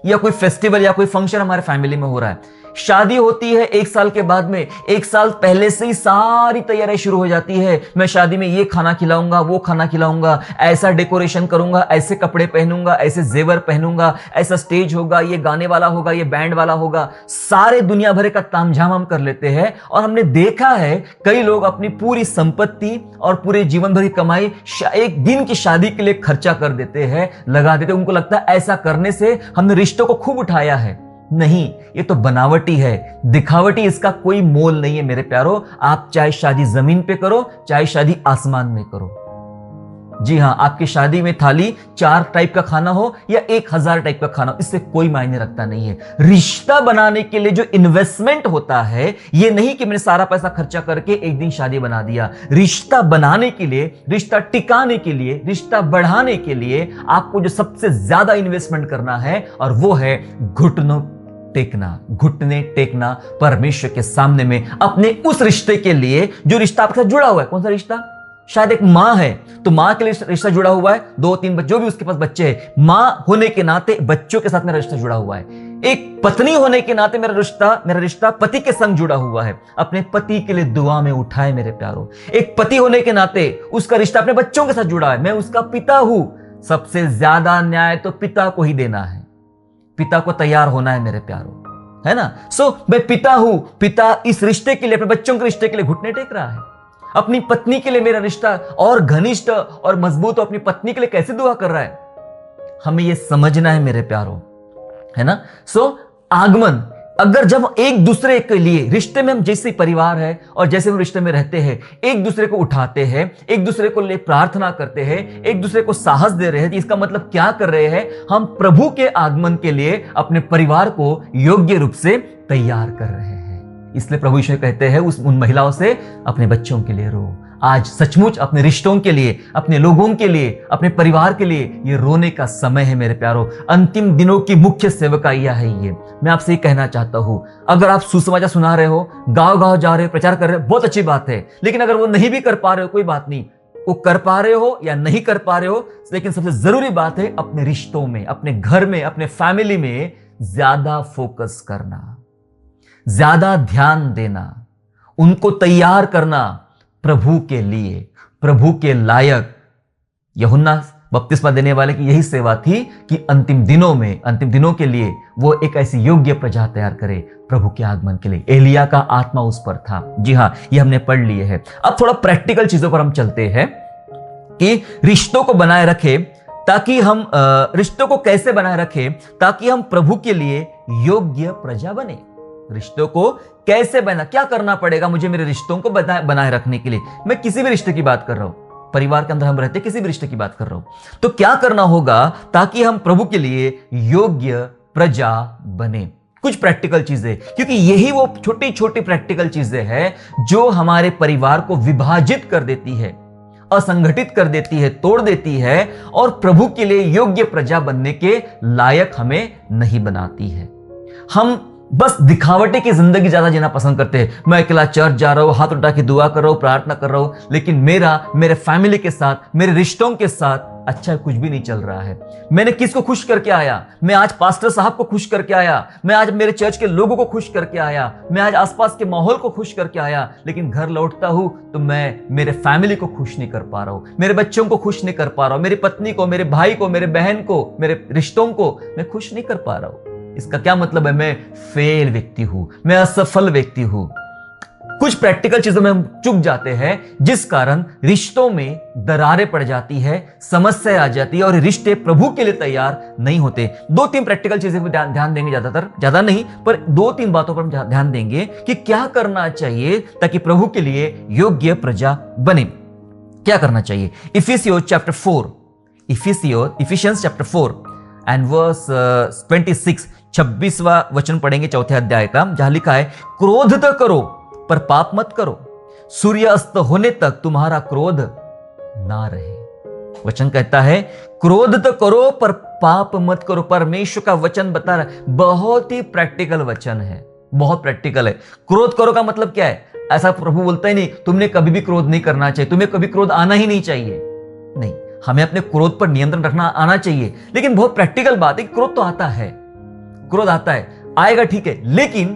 या कोई फेस्टिवल या कोई फंक्शन हमारे फैमिली में हो रहा है। शादी होती है 1 साल के बाद में, 1 साल पहले से ही सारी तैयारी शुरू हो जाती है। मैं शादी में ये खाना खिलाऊंगा, वो खाना खिलाऊंगा, ऐसा डेकोरेशन करूंगा, ऐसे कपड़े पहनूंगा, ऐसे जेवर पहनूंगा, ऐसा स्टेज होगा, ये गाने वाला होगा, ये बैंड वाला होगा। सारे दुनिया भर का तामझाम हम कर लेते हैं। और हमने देखा है कई लोग अपनी पूरी संपत्ति और पूरे जीवन भर की कमाई एक दिन की शादी के लिए खर्चा कर देते हैं, लगा देते हैं। उनको लगता है ऐसा करने से हमने रिश्तों को खूब उठाया है। नहीं, ये तो बनावटी है, दिखावटी, इसका कोई मोल नहीं है मेरे प्यारो। आप चाहे शादी जमीन पे करो, चाहे शादी आसमान में करो। जी हां, आपकी शादी में थाली 4 टाइप का खाना हो या 1000 टाइप का खाना हो, इससे कोई मायने रखता नहीं है। रिश्ता बनाने के लिए जो इन्वेस्टमेंट होता है, ये नहीं कि मैंने सारा पैसा खर्चा करके एक दिन शादी बना दिया। रिश्ता बनाने के लिए, रिश्ता टिकाने के लिए, रिश्ता बढ़ाने के लिए आपको जो सबसे ज्यादा इन्वेस्टमेंट करना है, और वो है घुटने टेकना परमेश्वर के सामने में, अपने उस रिश्ते के लिए जो रिश्ता आपके साथ जुड़ा हुआ है। कौन सा रिश्ता? शायद एक मां है तो मां के लिए रिश्ता जुड़ा हुआ है, 2-3 बच्चे, जो भी उसके पास बच्चे हैं, मां होने के नाते बच्चों के साथ मेरा रिश्ता जुड़ा हुआ है। एक पत्नी होने के नाते मेरा रिश्ता पति के संग जुड़ा हुआ है। अपने पति के लिए दुआ में उठाए मेरे प्यारो। एक पति होने के नाते उसका रिश्ता अपने बच्चों के साथ जुड़ा है। मैं उसका पिता हूं, सबसे ज्यादा न्याय तो पिता को ही देना है, पिता को तैयार होना है मेरे प्यारो, है ना। मैं पिता हूं, पिता इस रिश्ते के लिए, अपने बच्चों के रिश्ते के लिए घुटने टेक रहा है। अपनी पत्नी के लिए मेरा रिश्ता और घनिष्ठ और मजबूत, अपनी पत्नी के लिए कैसे दुआ कर रहा है, हमें यह समझना है मेरे प्यारो, है ना। आगमन, अगर जब एक दूसरे के लिए रिश्ते में, हम जैसे परिवार है और जैसे हम रिश्ते में रहते हैं, एक दूसरे को उठाते हैं, एक दूसरे को लिए प्रार्थना करते हैं, एक दूसरे को साहस दे रहे हैं, इसका मतलब क्या कर रहे हैं? हम प्रभु के आगमन के लिए अपने परिवार को योग्य रूप से तैयार कर रहे हैं। इसलिए प्रभु यीशु कहते हैं उन महिलाओं से, अपने बच्चों के लिए रो। आज सचमुच अपने रिश्तों के लिए, अपने लोगों के लिए, अपने परिवार के लिए ये रोने का समय है मेरे प्यारो। अंतिम दिनों की मुख्य सेवकाइया है ये। मैं आपसे ये कहना चाहता हूं, अगर आप सुसमाचार सुना रहे हो, गांव गांव जा रहे हो, प्रचार कर रहे हो, बहुत अच्छी बात है। लेकिन अगर वो नहीं भी कर पा रहे हो, कोई बात नहीं, वो कर पा रहे हो या नहीं कर पा रहे हो, लेकिन सबसे जरूरी बात है अपने रिश्तों में, अपने घर में, अपने फैमिली में ज्यादा फोकस करना, ज्यादा ध्यान देना, उनको तैयार करना प्रभु के लिए, प्रभु के लायक। यूहन्ना बपतिस्मा देने वाले की यही सेवा थी कि अंतिम दिनों के लिए वो एक ऐसी योग्य प्रजा तैयार करे प्रभु के आगमन के लिए। एलिया का आत्मा उस पर था। जी हां, ये हमने पढ़ लिए है। अब थोड़ा प्रैक्टिकल चीजों पर हम चलते हैं कि रिश्तों को बनाए रखें, ताकि हम रिश्तों को कैसे बनाए रखें ताकि हम प्रभु के लिए योग्य प्रजा बने। रिश्तों को कैसे बना, क्या करना पड़ेगा मुझे मेरे रिश्तों को बनाए रखने के लिए? मैं किसी भी रिश्ते की बात कर रहा हूं, परिवार के अंदर हम रहते, किसी भी रिश्ते की बात कर रहा हूं। तो क्या करना होगा ताकि हम प्रभु के लिए योग्य प्रजा बने? कुछ प्रैक्टिकल चीजें, क्योंकि यही वो छोटी छोटी प्रैक्टिकल चीजें हैं जो हमारे परिवार को विभाजित कर देती है असंगठित कर देती है, तोड़ देती है और प्रभु के लिए योग्य प्रजा बनने के लायक हमें नहीं बनाती है। हम बस दिखावटे की जिंदगी ज्यादा जीना पसंद करते हैं। मैं अकेला चर्च जा रहा हूं, हाथ उठा के दुआ कर रहा हूं, प्रार्थना कर रहा हूं, लेकिन मेरे फैमिली के साथ, मेरे रिश्तों के साथ अच्छा कुछ भी नहीं चल रहा है। मैंने किसको खुश करके आया? मैं आज पास्टर साहब को खुश करके आया, मैं आज मेरे चर्च के लोगों को खुश करके आया, मैं आज आसपास के माहौल को खुश करके आया, लेकिन घर लौटता हूं तो मैं मेरे फैमिली को खुश नहीं कर पा रहा हूं, मेरे बच्चों को खुश नहीं कर पा रहा हूं, मेरी पत्नी को, मेरे भाई को, मेरे बहन को, मेरे रिश्तों को मैं खुश नहीं कर पा रहा हूं। इसका क्या मतलब है? मैं फेल व्यक्ति हूं, मैं असफल व्यक्ति हूं। कुछ प्रैक्टिकल चीजों में हम चूक जाते हैं, जिस कारण रिश्तों में दरारें पड़ जाती है, समस्या आ जाती है और रिश्ते प्रभु के लिए तैयार नहीं होते। 2-3 प्रैक्टिकल चीजें पर ध्यान देंगे, ज्यादा नहीं, पर 2-3 बातों पर हम ध्यान देंगे कि क्या करना चाहिए ताकि प्रभु के लिए योग्य प्रजा बने। क्या करना चाहिए? इफिसियंस चैप्टर 4 एंड वर्स 26, 26वां वचन पढ़ेंगे, चौथे अध्याय का, जहां लिखा है, क्रोध तो करो पर पाप मत करो, सूर्य अस्त होने तक तुम्हारा क्रोध ना रहे। वचन कहता है क्रोध तो करो पर पाप मत करो। परमेश्वर का वचन बता रहा है, बहुत ही प्रैक्टिकल वचन है, बहुत प्रैक्टिकल है। क्रोध करो का मतलब क्या है? ऐसा प्रभु बोलता ही नहीं तुमने कभी भी क्रोध नहीं करना चाहिए, तुम्हें कभी क्रोध आना ही नहीं चाहिए। नहीं, हमें अपने क्रोध पर नियंत्रण रखना आना चाहिए, लेकिन बहुत प्रैक्टिकल बात है, क्रोध तो आता है, क्रोध आता है, आएगा ठीक है, लेकिन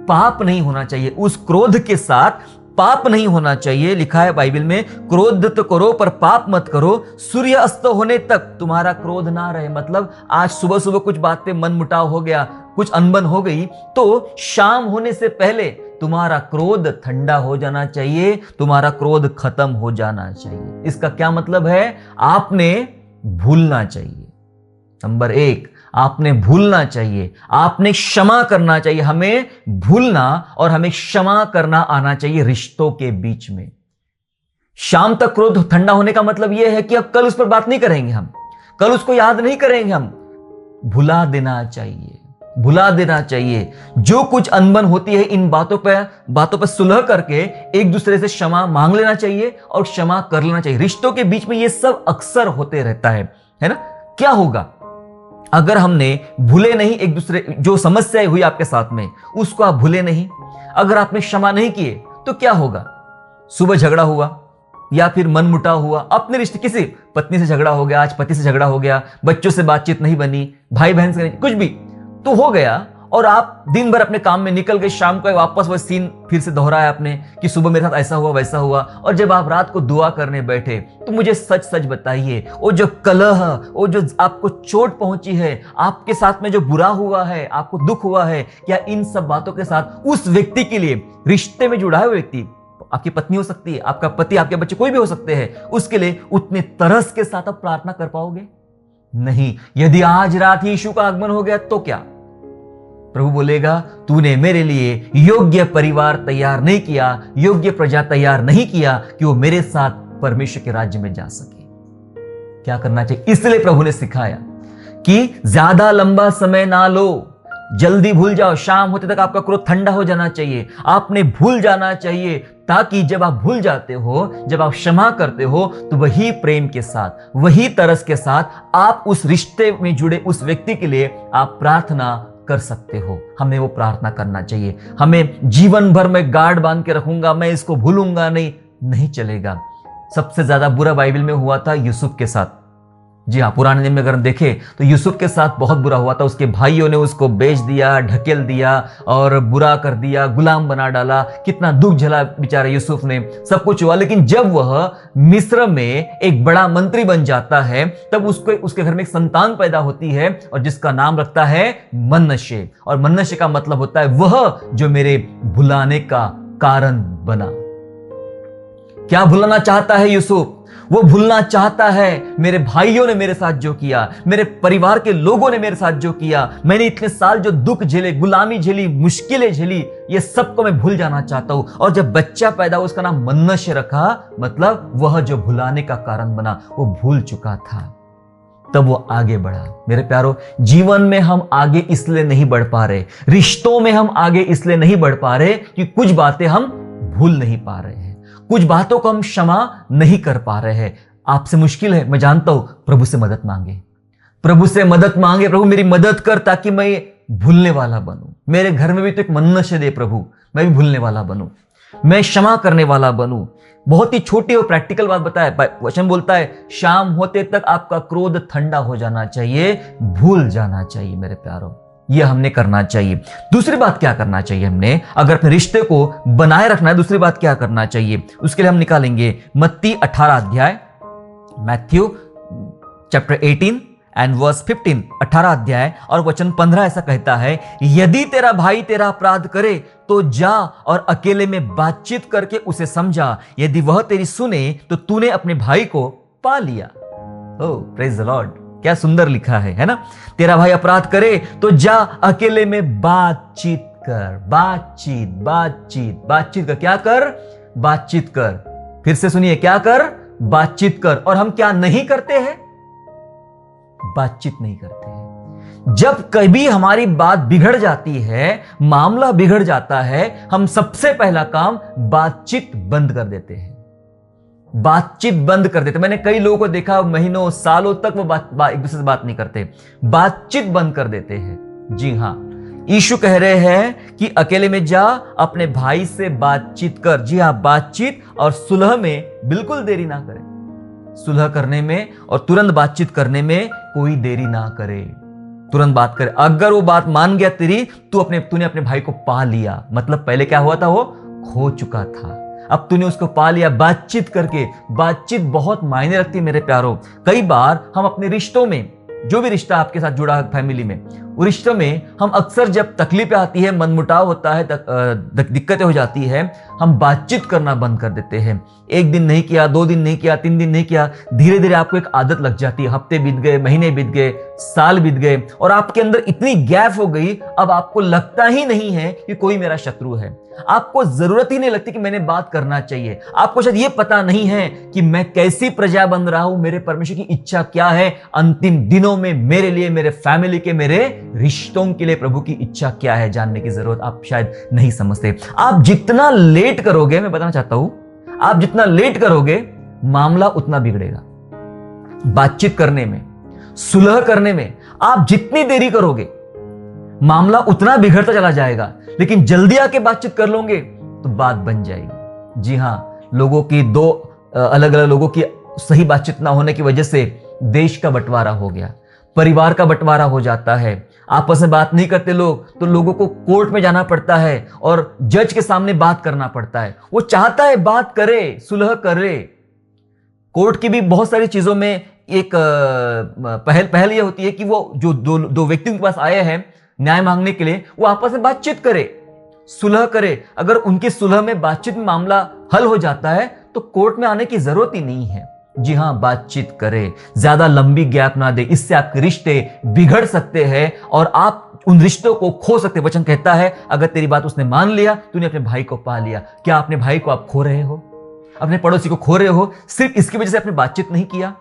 पाप नहीं होना चाहिए। उस क्रोध के साथ पाप नहीं होना चाहिए। लिखा है बाइबल में, क्रोध तो करो पर पाप मत करो, सूर्य अस्त होने तक तुम्हारा क्रोध ना रहे। मतलब आज सुबह सुबह कुछ बात पे मन मुटाव हो गया, कुछ अनबन हो गई, तो शाम होने से पहले तुम्हारा क्रोध ठंडा हो जाना चाहिए, तुम्हारा क्रोध खत्म हो जाना चाहिए। इसका क्या मतलब है? आपने भूलना चाहिए। नंबर 1, आपने भूलना चाहिए, आपने क्षमा करना चाहिए। हमें भूलना और हमें क्षमा करना आना चाहिए रिश्तों के बीच में। शाम तक क्रोध ठंडा होने का मतलब यह है कि अब कल उस पर बात नहीं करेंगे, हम कल उसको याद नहीं करेंगे, हम भुला देना चाहिए, भुला देना चाहिए। जो कुछ अनबन होती है, इन बातों पर सुलह करके एक दूसरे से क्षमा मांग लेना चाहिए और क्षमा कर लेना चाहिए। रिश्तों के बीच में यह सब अक्सर होते रहता है ना? क्या होगा अगर हमने भूले नहीं एक दूसरे, जो समस्या हुई आपके साथ में उसको आप भूले नहीं, अगर आपने क्षमा नहीं किए तो क्या होगा? सुबह झगड़ा हुआ या फिर मन मुटाव हुआ, अपने रिश्ते, किसी पत्नी से झगड़ा हो गया, आज पति से झगड़ा हो गया, बच्चों से बातचीत नहीं बनी, भाई बहन से कुछ भी तो हो गया, और आप दिन भर अपने काम में निकल गए, शाम को वापस वह सीन फिर से दोहराया आपने कि सुबह मेरे साथ ऐसा हुआ वैसा हुआ। और जब आप रात को दुआ करने बैठे तो मुझे सच सच बताइए, वो जो कलह, वो जो आपको चोट पहुंची है, आपके साथ में जो बुरा हुआ है, आपको दुख हुआ है, क्या इन सब बातों के साथ उस व्यक्ति के लिए, रिश्ते में जुड़ा है वो व्यक्ति, आपकी पत्नी हो सकती है, आपका पति, आपके बच्चे, कोई भी हो सकते हैं, उसके लिए उतने तरस के साथ आप प्रार्थना कर पाओगे? नहीं। यदि आज रात यीशु का आगमन हो गया तो क्या? प्रभु बोलेगा, तूने मेरे लिए योग्य परिवार तैयार नहीं किया, योग्य प्रजा तैयार नहीं किया कि वो मेरे साथ परमेश्वर के राज्य में जा सके। क्या करना चाहिए? इसलिए प्रभु ने सिखाया कि ज्यादा लंबा समय ना लो, जल्दी भूल जाओ। शाम होते तक आपका क्रोध ठंडा हो जाना चाहिए, आपने भूल जाना चाहिए, ताकि जब आप भूल जाते हो, जब आप क्षमा करते हो, तो वही प्रेम के साथ, वही तरस के साथ आप उस रिश्ते में जुड़े उस व्यक्ति के लिए आप प्रार्थना कर सकते हो। हमें वो प्रार्थना करना चाहिए। हमें जीवन भर मैं गार्ड बांध के रखूंगा, मैं इसको भूलूंगा नहीं चलेगा। सबसे ज्यादा बुरा बाइबल में हुआ था यूसुफ के साथ। जी हाँ, पुराने नियम में अगर हम देखें तो यूसुफ के साथ बहुत बुरा हुआ था। उसके भाइयों ने उसको बेच दिया, ढकेल दिया और बुरा कर दिया, गुलाम बना डाला। कितना दुख झेला बेचारे यूसुफ ने, सब कुछ हुआ। लेकिन जब वह मिस्र में एक बड़ा मंत्री बन जाता है, तब उसके घर में एक संतान पैदा होती है और जिसका नाम रखता है मनश्शे। और मनश्शे का मतलब होता है वह जो मेरे भुलाने का कारण बना। क्या भुलाना चाहता है यूसुफ? वो भूलना चाहता है मेरे भाइयों ने मेरे साथ जो किया, मेरे परिवार के लोगों ने मेरे साथ जो किया, मैंने इतने साल जो दुख झेले, गुलामी झेली, मुश्किलें झेली, ये सबको मैं भूल जाना चाहता हूं। और जब बच्चा पैदा हुआ उसका नाम मनश्शे रखा, मतलब वह जो भुलाने का कारण बना, वो भूल चुका था, तब वो आगे बढ़ा। मेरे प्यारो, जीवन में हम आगे इसलिए नहीं बढ़ पा रहे, रिश्तों में हम आगे इसलिए नहीं बढ़ पा रहे कि कुछ बातें हम भूल नहीं पा रहे हैं, कुछ बातों को हम क्षमा नहीं कर पा रहे हैं, आपसे मुश्किल है, मैं जानता हूं, प्रभु से मदद मांगे, प्रभु से मदद मांगे। प्रभु मेरी मदद कर ताकि मैं भूलने वाला बनूं, मेरे घर में भी तो एक मनुष्य दे प्रभु, मैं भी भूलने वाला बनूं, मैं क्षमा करने वाला बनूं। बहुत ही छोटी और प्रैक्टिकल बात बताया, वचन बोलता है शाम होते तक आपका क्रोध ठंडा हो जाना चाहिए, भूल जाना चाहिए। मेरे प्यारों, यह हमने करना चाहिए। दूसरी बात क्या करना चाहिए हमने, अगर अपने रिश्ते को बनाए रखना है, दूसरी बात क्या करना चाहिए, उसके लिए हम निकालेंगे मत्ती 18 अध्याय, मैथ्यू चैप्टर 18 एंड वर्स 15, 18 अध्याय और वचन 15 ऐसा कहता है, यदि तेरा भाई तेरा अपराध करे तो जा और अकेले में बातचीत करके उसे समझा, यदि वह तेरी सुने तो तूने अपने भाई को पा लिया। ओह प्रेज द लॉर्ड, क्या सुंदर लिखा है ना। तेरा भाई अपराध करे तो जा अकेले में बातचीत कर, बातचीत बातचीत बातचीत कर, क्या कर, बातचीत कर। फिर से सुनिए, क्या कर, बातचीत कर। और हम क्या नहीं करते हैं, बातचीत नहीं करते हैं। जब कभी हमारी बात बिगड़ जाती है, मामला बिगड़ जाता है, हम सबसे पहला काम बातचीत बंद कर देते हैं, बातचीत बंद कर देते। मैंने कई लोगों को देखा, महीनों सालों तक वो एक दूसरे से बात नहीं करते, बातचीत बंद कर देते हैं। जी हां, यीशु कह रहे हैं कि अकेले में जा, अपने भाई से बातचीत कर। जी हां, बातचीत और सुलह में बिल्कुल देरी ना करें, सुलह करने में और तुरंत बातचीत करने में कोई देरी ना करे, तुरंत बात करे। अगर वो बात मान गया तेरी, तूने अपने भाई को पा लिया, मतलब पहले क्या हुआ था, वो खो चुका था, अब तूने उसको पा लिया बातचीत करके। बातचीत बहुत मायने रखती है मेरे प्यारों। कई बार हम अपने रिश्तों में, जो भी रिश्ता आपके साथ जुड़ा है फैमिली में, उस रिश्तों में हम अक्सर जब तकलीफें आती है, मनमुटाव होता है, दिक्कतें हो जाती है, हम बातचीत करना बंद कर देते हैं। एक दिन नहीं किया, 2 दिन नहीं किया, 3 दिन नहीं किया, धीरे धीरे आपको एक आदत लग जाती है। हफ्ते बीत गए, महीने बीत गए, साल बीत गए और आपके अंदर इतनी गैप हो गई, अब आपको लगता ही नहीं है कि कोई मेरा शत्रु है, आपको जरूरत ही नहीं लगती कि मैंने बात करना चाहिए। आपको शायद ये पता नहीं है कि मैं कैसी प्रजा बन रहा हूं, मेरे परमेश्वर की इच्छा क्या है अंतिम दिनों में मेरे लिए, मेरे फैमिली के, मेरे रिश्तों के लिए प्रभु की इच्छा क्या है, जानने की जरूरत आप शायद नहीं समझते। आप जितना लेट करोगे, मैं बताना चाहता हूं, आप जितना लेट करोगे मामला उतना बिगड़ेगा। बातचीत करने में, सुलह करने में आप जितनी देरी करोगे मामला उतना बिगड़ता चला जाएगा। लेकिन जल्दी आके बातचीत कर लोगे तो बात बन जाएगी। जी हां, लोगों की दो अलग अलग लोगों की सही बातचीत ना होने की वजह से देश का बंटवारा हो गया, परिवार का बंटवारा हो जाता है। आपस में बात नहीं करते लोग तो लोगों को कोर्ट में जाना पड़ता है और जज के सामने बात करना पड़ता है। वो चाहता है बात करे, सुलह करे। कोर्ट की भी बहुत सारी चीजों में एक पहल यह होती है कि वो जो दो व्यक्ति उनके पास आए हैं न्याय मांगने के लिए, वो आपस में बातचीत करे, सुलह करे। अगर उनकी सुलह में, बातचीत में मामला हल हो जाता है तो कोर्ट में आने की जरूरत ही नहीं है। जी हां, बातचीत करे, ज्यादा लंबी गैप ना दे, इससे आपके रिश्ते बिगड़ सकते हैं और आप उन रिश्तों को खो सकते हैं। वचन कहता है अगर तेरी बात उसने मान लिया, तूने अपने भाई को पा लिया। क्या अपने भाई को आप खो रहे हो, अपने पड़ोसी को खो रहे हो सिर्फ इसकी वजह से आपने बातचीत नहीं किया?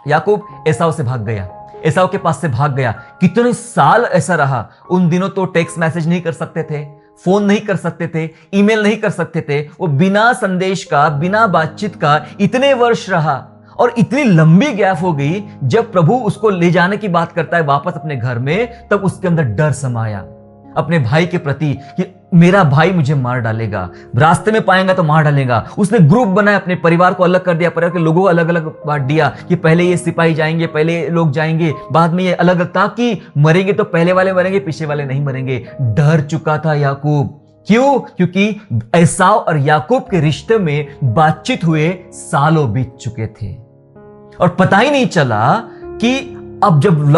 याकूब एसाव से भाग गया, एसाव के पास से भाग गया। कितने साल ऐसा रहा। उन दिनों तो टेक्स्ट मैसेज नहीं कर सकते थे, फोन नहीं कर सकते थे, ईमेल नहीं कर सकते थे। वो बिना संदेश का, बिना बातचीत का इतने वर्ष रहा और इतनी लंबी गैप हो गई। जब प्रभु उसको ले जाने की बात करता है वापस अपने घर में, तब उसके अंदर डर समाया अपने भाई के प्रति कि मेरा भाई मुझे मार डालेगा, रास्ते में पाएगा तो मार डालेगा। उसने ग्रुप बनाया, अपने परिवार को अलग कर दिया, परिवार के लोगों को अलग अलग बांट दिया कि पहले ये सिपाही जाएंगे, पहले ये लोग जाएंगे, बाद में ये अलग, ताकि मरेंगे तो पहले वाले मरेंगे, पीछे वाले नहीं मरेंगे। डर चुका था याकूब। क्यों? क्योंकि एसाव और याकूब के रिश्ते में बातचीत हुए सालों बीत चुके थे और पता ही नहीं चला कि अब जब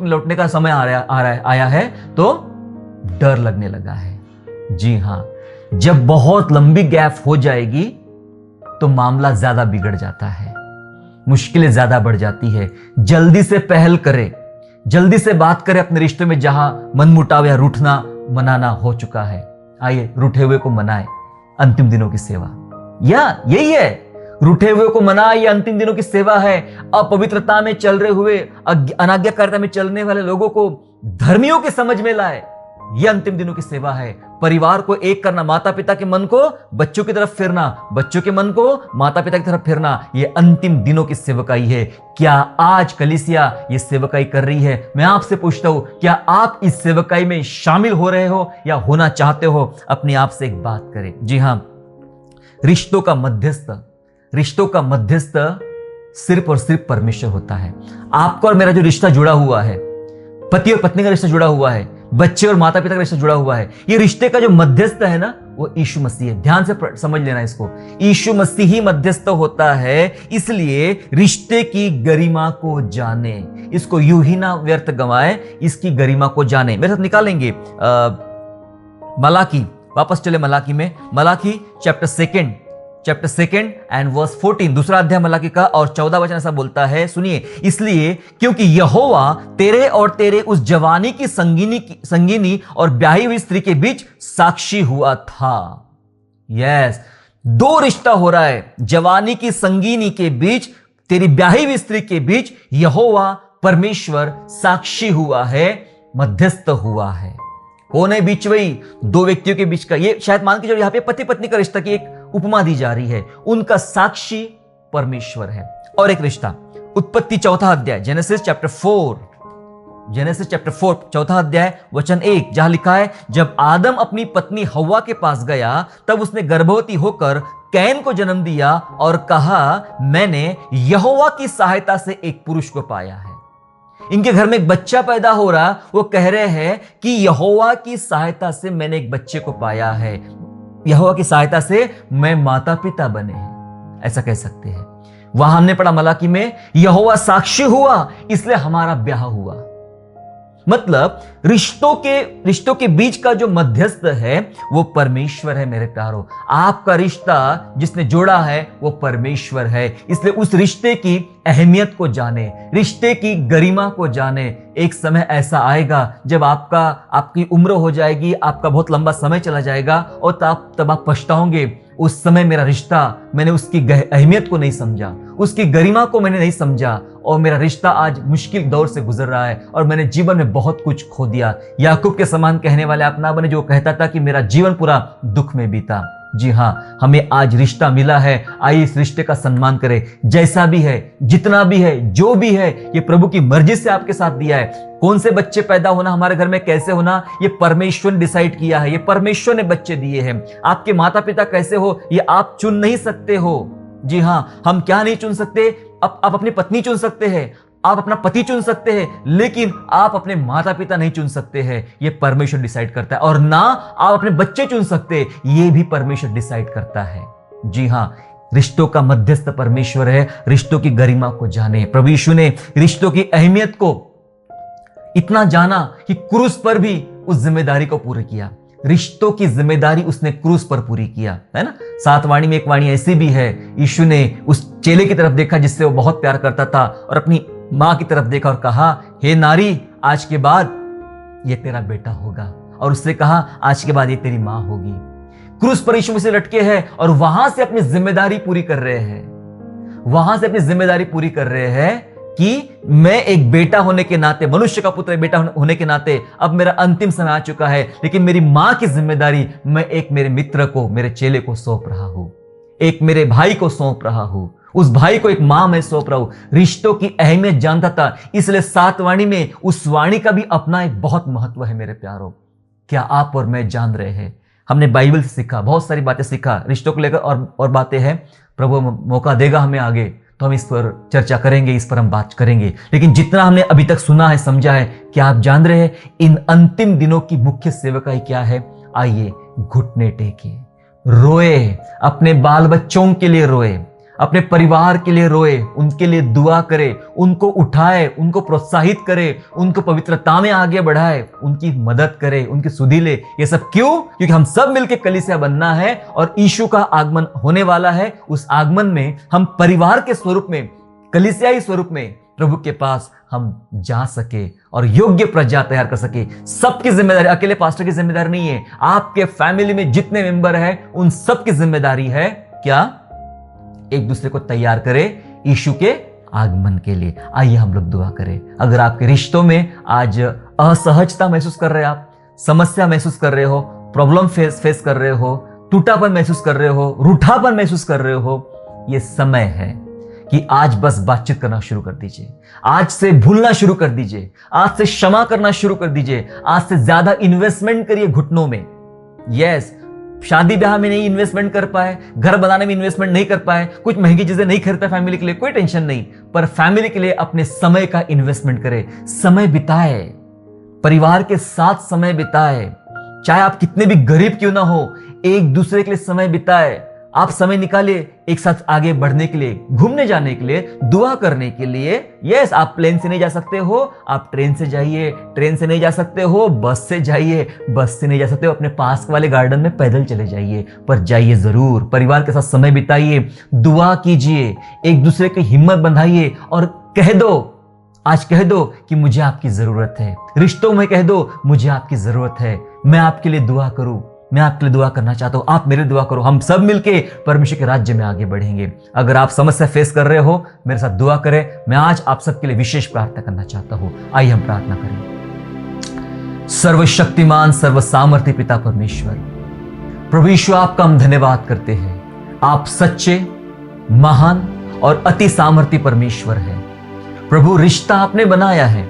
लौटने का समय आया है तो डर लगने लगा है। जी हां, जब बहुत लंबी गैप हो जाएगी तो मामला ज्यादा बिगड़ जाता है, मुश्किलें ज्यादा बढ़ जाती है। जल्दी से पहल करें, जल्दी से बात करें अपने रिश्ते में जहां मनमुटाव या रूठना मनाना हो चुका है। आइए रूठे हुए को मनाए, अंतिम दिनों की सेवा, या यही है, रूठे हुए को मनाए, ये अंतिम दिनों की सेवा है। अपवित्रता में चल रहे हुए, अनाज्ञाकारिता में चलने वाले लोगों को धर्मियों की समझ में लाए, यह अंतिम दिनों की सेवा है। परिवार को एक करना, माता पिता के मन को बच्चों की तरफ फिरना, बच्चों के मन को माता पिता की तरफ फिरना, यह अंतिम दिनों की सेवकाई है। क्या आज कलीसिया ये सेवकाई कर रही है? मैं आपसे पूछता हूं, क्या आप इस सेवकाई में शामिल हो रहे हो या होना चाहते हो? अपने आप से एक बात करें। जी हां, रिश्तों का मध्यस्थ सिर्फ और सिर्फ परमेश्वर होता है। आपका और मेरा जो रिश्ता जुड़ा हुआ है, पति और पत्नी का रिश्ता जुड़ा हुआ है, बच्चे और माता पिता का रिश्ता जुड़ा हुआ है, ये रिश्ते का जो मध्यस्थ है ना, वो यीशु मसीह है। ध्यान से समझ लेना इसको, यीशु मसीह ही मध्यस्थ होता है। इसलिए रिश्ते की गरिमा को जाने, इसको यूं ही ना व्यर्थ गंवाए, इसकी गरिमा को जाने। मेरे साथ निकालेंगे मलाकी, वापस चले मलाकी में, मलाकी चैप्टर सेकेंड एंड वर्स 14, दूसरा अध्याय मलाकी का, और 14 वचन ऐसा बोलता है, सुनिए। इसलिए क्योंकि यहोवा तेरे और तेरे उस जवानी की संगीनी और ब्याही हुई स्त्री के बीच साक्षी हुआ था। यस, दो रिश्ता हो रहा है, जवानी की संगीनी के बीच, तेरी ब्याही हुई स्त्री के बीच यहोवा परमेश्वर साक्षी हुआ है, मध्यस्थ हुआ है। कौन है बीच? वही दो व्यक्तियों के बीच का। ये शायद मान के चलो, यहां पे पति पत्नी का रिश्ता की एक उपमा दी जा रही है, उनका साक्षी परमेश्वर है। और एक रिश्ता, उत्पत्ति चौथा अध्याय, जेनेसिस चैप्टर 4 चौथा अध्याय वचन 1, जहां लिखा है, जब आदम अपनी पत्नी हव्वा के पास गया, तब उसने गर्भवती होकर कैन को जन्म दिया और कहा, मैंने यहोवा की सहायता से एक पुरुष को पाया है। इनके घर में एक बच्चा पैदा हो रहा, वो कह रहे हैं कि यहोवा की सहायता से मैंने एक बच्चे को पाया है, यहोवा की सहायता से मैं माता पिता बने हैं, ऐसा कह सकते हैं। वहां हमने पढ़ा मलाकी में, यहोवा साक्षी हुआ इसलिए हमारा ब्याह हुआ। मतलब रिश्तों के बीच का जो मध्यस्थ है वो परमेश्वर है। मेरे प्यारो, आपका रिश्ता जिसने जोड़ा है वो परमेश्वर है। इसलिए उस रिश्ते की अहमियत को जाने, रिश्ते की गरिमा को जाने। एक समय ऐसा आएगा जब आपकी उम्र हो जाएगी, आपका बहुत लंबा समय चला जाएगा, और तब आप पछताओगे, उस समय मेरा रिश्ता, मैंने उसकी अहमियत को नहीं समझा, उसकी गरिमा को मैंने नहीं समझा, और मेरा रिश्ता आज मुश्किल दौर से गुजर रहा है और मैंने जीवन में बहुत कुछ खो दिया। याकूब के समान कहने वाले आप ना बने, जो कहता था कि मेरा जीवन पूरा दुख में बीता। जी हां, हमें आज रिश्ता मिला है, आइए इस रिश्ते का सम्मान करें। जैसा भी है, जितना भी है, जो भी है, ये प्रभु की मर्जी से आपके साथ दिया है। कौन से बच्चे पैदा होना, हमारे घर में कैसे होना, ये परमेश्वर ने डिसाइड किया है, ये परमेश्वर ने बच्चे दिए हैं। आपके माता पिता कैसे हो, ये आप चुन नहीं सकते हो। जी हां, हम क्या नहीं चुन सकते? आप अपनी पत्नी चुन सकते हैं, आप अपना पति चुन सकते हैं, लेकिन आप अपने माता पिता नहीं चुन सकते हैं, ये परमेश्वर डिसाइड करता है। और ना आप अपने बच्चे चुन सकते हैं, ये भी परमेश्वर डिसाइड करता है। जी हां, रिश्तों का मध्यस्थ परमेश्वर है। रिश्तों की गरिमा को जाने। प्रभु यीशु ने रिश्तों की अहमियत को इतना जाना कि क्रूस पर भी उस जिम्मेदारी को पूरा किया। रिश्तों की जिम्मेदारी उसने क्रूस पर पूरी किया, है ना। 7 वाणी में एक वाणी ऐसी भी है, यीशु ने उस चेले की तरफ देखा जिससे वो बहुत प्यार करता था, और अपनी मां की तरफ देखा और कहा, हे नारी, आज के बाद ये तेरा बेटा होगा। और उससे कहा, आज के बाद ये तेरी मां होगी। क्रूस पर यीशु मसीह लटके हैं और वहां से अपनी जिम्मेदारी पूरी कर रहे हैं, कि मैं एक बेटा होने के नाते, मनुष्य का पुत्र एक बेटा होने के नाते, अब मेरा अंतिम समय आ चुका है, लेकिन मेरी मां की जिम्मेदारी मैं एक मेरे मित्र को, मेरे चेले को सौंप रहा हूं, एक मेरे भाई को सौंप रहा हूं, उस भाई को एक मां मैं सौंप रहा हूं। रिश्तों की अहमियत जानता था, इसलिए 7 वाणी में उस वाणी का भी अपना एक बहुत महत्व है। मेरे प्यारो, क्या आप और मैं जान रहे हैं? हमने बाइबल से सीखा, बहुत सारी बातें सीखा रिश्तों को लेकर, और बातें हैं। प्रभु मौका देगा हमें आगे तो हम इस पर चर्चा करेंगे, इस पर हम बात करेंगे। लेकिन जितना हमने अभी तक सुना है, समझा है, क्या आप जान रहे हैं इन अंतिम दिनों की मुख्य सेवकाई क्या है? आइए घुटने टेके, रोए, अपने बाल बच्चों के लिए रोए, अपने परिवार के लिए रोए, उनके लिए दुआ करे, उनको उठाए, उनको प्रोत्साहित करे, उनको पवित्रता में आगे बढ़ाए, उनकी मदद करे, उनकी सुधि ले। ये सब क्यों? क्योंकि हम सब मिलकर कलीसिया बनना है और यीशु का आगमन होने वाला है। उस आगमन में हम परिवार के स्वरूप में, कलीसियाई स्वरूप में प्रभु के पास हम जा सके और योग्य प्रजा तैयार कर सके। सबकी जिम्मेदारी, अकेले पास्टर की जिम्मेदारी नहीं है, आपके फैमिली में जितने मेंबर हैं उन सबकी जिम्मेदारी है क्या? एक दूसरे को तैयार करे यीशु के आगमन के लिए। आइए हम लोग दुआ करें। अगर आपके रिश्तों में आज असहजता महसूस कर रहे हैं, आप समस्या महसूस कर रहे हो, प्रॉब्लम फेस कर रहे हो, टूटापन महसूस कर रहे हो, रूठापन महसूस कर रहे हो, ये समय है कि आज बस बातचीत करना शुरू कर दीजिए। आज से भूलना शुरू कर दीजिए, आज से क्षमा करना शुरू कर दीजिए, आज से ज्यादा इन्वेस्टमेंट करिए घुटनों में। यस, शादी ब्याह में नहीं इन्वेस्टमेंट कर पाए, घर बनाने में इन्वेस्टमेंट नहीं कर पाए, कुछ महंगी चीजें नहीं खरीदता फैमिली के लिए, कोई टेंशन नहीं, पर फैमिली के लिए अपने समय का इन्वेस्टमेंट करें, समय बिताए, परिवार के साथ समय बिताए, चाहे आप कितने भी गरीब क्यों ना हो, एक दूसरे के लिए समय बिताए। आप समय निकालिए एक साथ आगे बढ़ने के लिए, घूमने जाने के लिए, दुआ करने के लिए। यस, आप प्लेन से नहीं जा सकते हो, आप ट्रेन से जाइए, ट्रेन से नहीं जा सकते हो, बस से जाइए, बस से नहीं जा सकते हो, अपने पास वाले गार्डन में पैदल चले जाइए, पर जाइए जरूर। परिवार के साथ समय बिताइए, दुआ कीजिए, एक दूसरे की हिम्मत बंधाइए और कह दो, आज कह दो कि मुझे आपकी जरूरत है। रिश्तों में कह दो, मुझे आपकी जरूरत है, मैं आपके लिए दुआ करूं, मैं आपके लिए दुआ करना चाहता हूं, आप मेरे दुआ करो, हम सब मिलके परमेश्वर के राज्य में आगे बढ़ेंगे। अगर आप समस्या फेस कर रहे हो, मेरे साथ दुआ करें। मैं आज आप सबके लिए विशेष प्रार्थना करना चाहता हूं। आइए हम प्रार्थना करें। सर्वशक्तिमान सर्व सामर्थ्य पिता परमेश्वर, प्रभु यीशु, आपका हम धन्यवाद करते हैं। आप सच्चे, महान और अति सामर्थ्य परमेश्वर हैं। प्रभु, रिश्ता आपने बनाया है,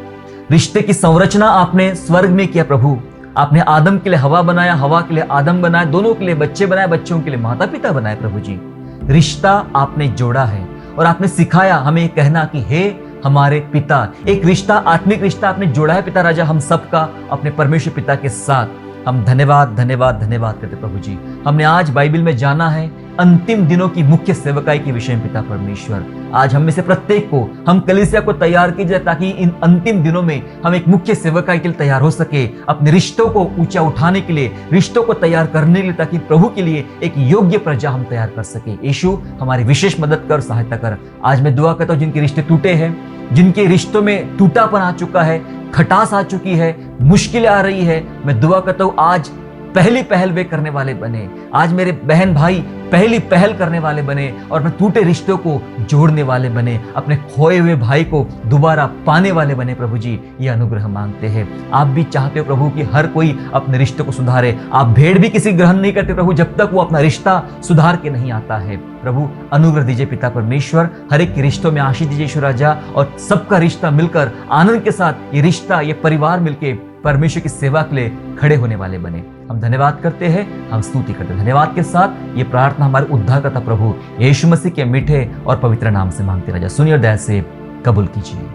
रिश्ते की संरचना आपने स्वर्ग में किया। प्रभु, आपने आदम के लिए हवा बनाया, हवा के लिए आदम बनाया, दोनों के लिए बच्चे बनाए, बच्चों के लिए माता पिता बनाए। प्रभु जी, रिश्ता आपने जोड़ा है और आपने सिखाया हमें कहना कि हे हमारे पिता। एक रिश्ता, आत्मिक रिश्ता आपने जोड़ा है पिता राजा हम सबका अपने परमेश्वर पिता के साथ। हम धन्यवाद धन्यवाद धन्यवाद करते प्रभु जी। हमने आज बाइबल में जाना है अंतिम दिनों की मुख्य सेवकाई के विषय में पिता परमेश्वर। आज हम में से प्रत्येक को, हम कलीसिया को तैयार कीजिए ताकि इन अंतिम दिनों में हम एक मुख्य सेवकाई के लिए तैयार हो सके, अपने रिश्तों को ऊंचा उठाने के लिए, रिश्तों को तैयार करने के लिए, ताकि प्रभु के लिए एक योग्य प्रजा हम तैयार कर सके। यीशु, हमारी विशेष मदद कर, सहायता कर। आज मैं दुआ करता हूँ जिनके रिश्ते टूटे हैं, जिनके रिश्तों में टूटापन आ चुका है, खटास आ चुकी है, मुश्किलें आ रही है, मैं दुआ करता हूँ आज पहली पहल वे करने वाले बने। आज मेरे बहन भाई पहली पहल करने वाले बने और अपने टूटे रिश्तों को जोड़ने वाले बने, अपने खोए हुए भाई को दोबारा पाने वाले बने। प्रभु जी, ये अनुग्रह मांगते हैं। आप भी चाहते हो प्रभु कि हर कोई अपने रिश्तों को सुधारे। आप भेड़ भी किसी ग्रहण नहीं करते प्रभु जब तक वो अपना रिश्ता सुधार के नहीं आता है। प्रभु, अनुग्रह दीजिए पिता परमेश्वर, हर एक के रिश्तों में आशीष दीजिए ईश्वर राजा, और सबका रिश्ता मिलकर आनंद के साथ ये रिश्ता, ये परिवार मिलके परमेश्वर की सेवा के लिए खड़े होने वाले बने। हम धन्यवाद करते हैं, हम स्तुति करते हैं। धन्यवाद के साथ ये प्रार्थना हमारे उद्धारकर्ता प्रभु यीशु मसीह के मीठे और पवित्र नाम से मांगते राजा, सुनिए और दया से कबूल कीजिए।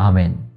आमीन।